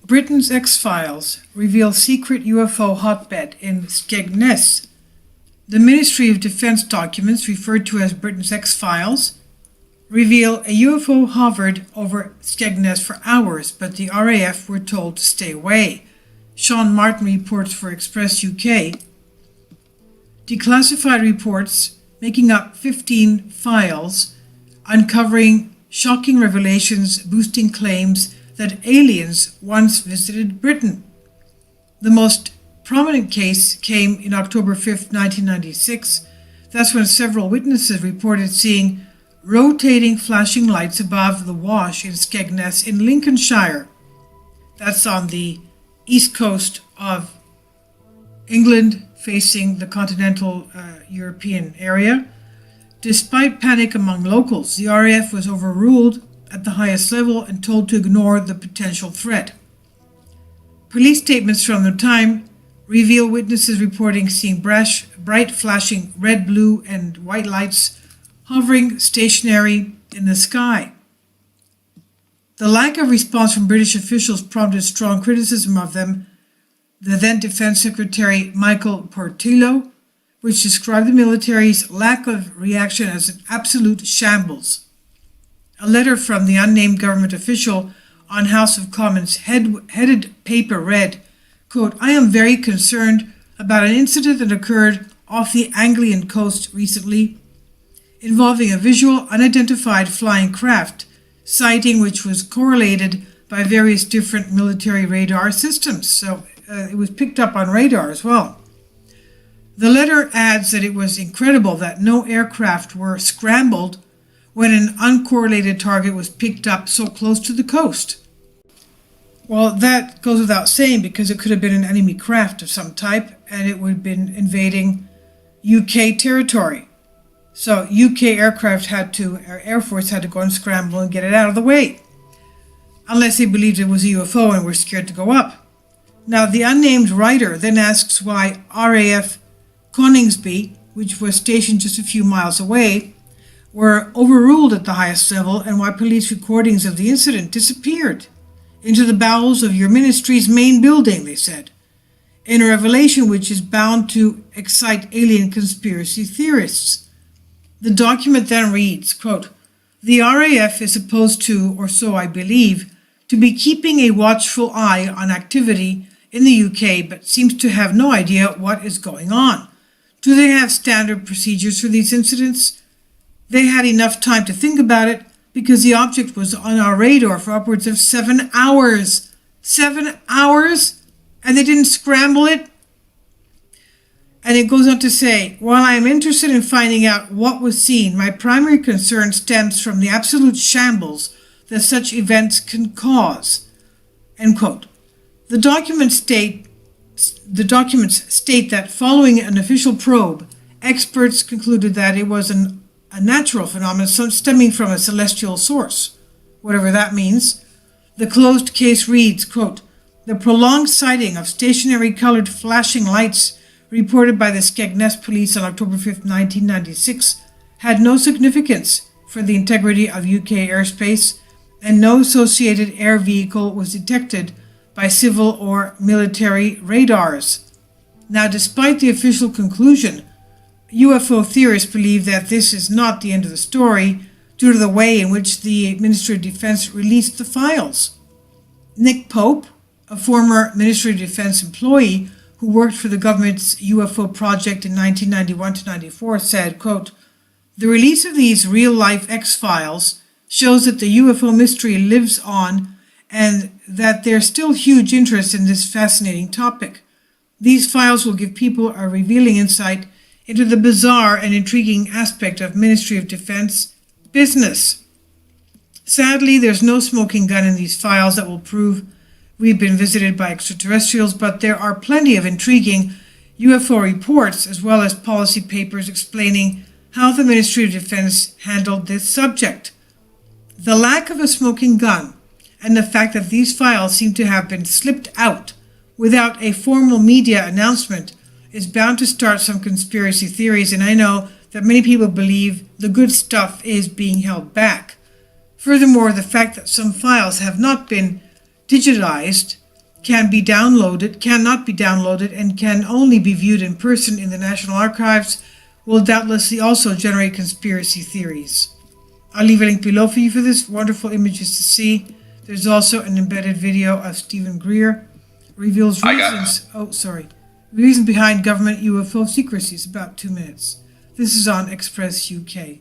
Britain's X-Files reveal secret UFO hotbed in Skegness. The Ministry of Defence documents, referred to as Britain's X-Files, reveal a UFO hovered over Skegness for hours, but the RAF were told to stay away. Sean Martin reports for Express UK. Declassified reports making up 15 files, uncovering shocking revelations, boosting claims that aliens once visited Britain. The most prominent case came in October 5th, 1996. That's when several witnesses reported seeing rotating flashing lights above the Wash in Skegness in Lincolnshire. That's on the east coast of England, facing the continental European area. Despite panic among locals, the RAF was overruled at the highest level and told to ignore the potential threat. Police statements from the time reveal witnesses reporting seeing bright flashing red, blue, and white lights hovering stationary in the sky. The lack of response from British officials prompted strong criticism of them. The then Defense Secretary Michael Portillo, which described the military's lack of reaction as an absolute shambles. A letter from the unnamed government official on House of Commons headed paper read, quote, "I am very concerned about an incident that occurred off the Anglian coast recently involving a visual unidentified flying craft sighting which was correlated by various different military radar systems." So it was picked up on radar as well. The letter adds that it was incredible that no aircraft were scrambled when an uncorrelated target was picked up so close to the coast. Well, that goes without saying, because it could have been an enemy craft of some type and it would have been invading UK territory. So UK Air Force had to go and scramble and get it out of the way, unless they believed it was a UFO and were scared to go up. Now, the unnamed writer then asks why RAF Coningsby, which was stationed just a few miles away, were overruled at the highest level, and why police recordings of the incident disappeared into the bowels of your ministry's main building, they said, in a revelation which is bound to excite alien conspiracy theorists. The document then reads, quote, "The RAF is supposed to, or so I believe, to be keeping a watchful eye on activity in the UK, but seems to have no idea what is going on. Do they have standard procedures for these incidents? They had enough time to think about it because the object was on our radar for upwards of 7 hours. 7 hours? And they didn't scramble it?" And it goes on to say, "While I am interested in finding out what was seen, my primary concern stems from the absolute shambles that such events can cause." End quote. The documents state that following an official probe, experts concluded that it was a natural phenomenon stemming from a celestial source, whatever that means. The closed case reads, quote, "The prolonged sighting of stationary colored flashing lights reported by the Skegness police on October 5, 1996, had no significance for the integrity of UK airspace, and no associated air vehicle was detected by civil or military radars." Now, despite the official conclusion, UFO theorists believe that this is not the end of the story due to the way in which the Ministry of Defense released the files. Nick Pope, a former Ministry of Defense employee who worked for the government's UFO project in 1991 to 94, said, quote, "The release of these real-life X-Files shows that the UFO mystery lives on and that there's still huge interest in this fascinating topic. These files will give people a revealing insight into the bizarre and intriguing aspect of Ministry of Defense business. Sadly, there's no smoking gun in these files that will prove we've been visited by extraterrestrials, but there are plenty of intriguing UFO reports as well as policy papers explaining how the Ministry of Defense handled this subject. The lack of a smoking gun and the fact that these files seem to have been slipped out without a formal media announcement is bound to start some conspiracy theories, and I know that many people believe the good stuff is being held back. Furthermore, the fact that some files have not been digitized cannot be downloaded, and can only be viewed in person in the National Archives will doubtlessly also generate conspiracy theories. I'll leave a link below for you for this wonderful images to see. There's also an embedded video of Stephen Greer reveals reason behind government UFO secrecy. It's about 2 minutes. This is on Express UK.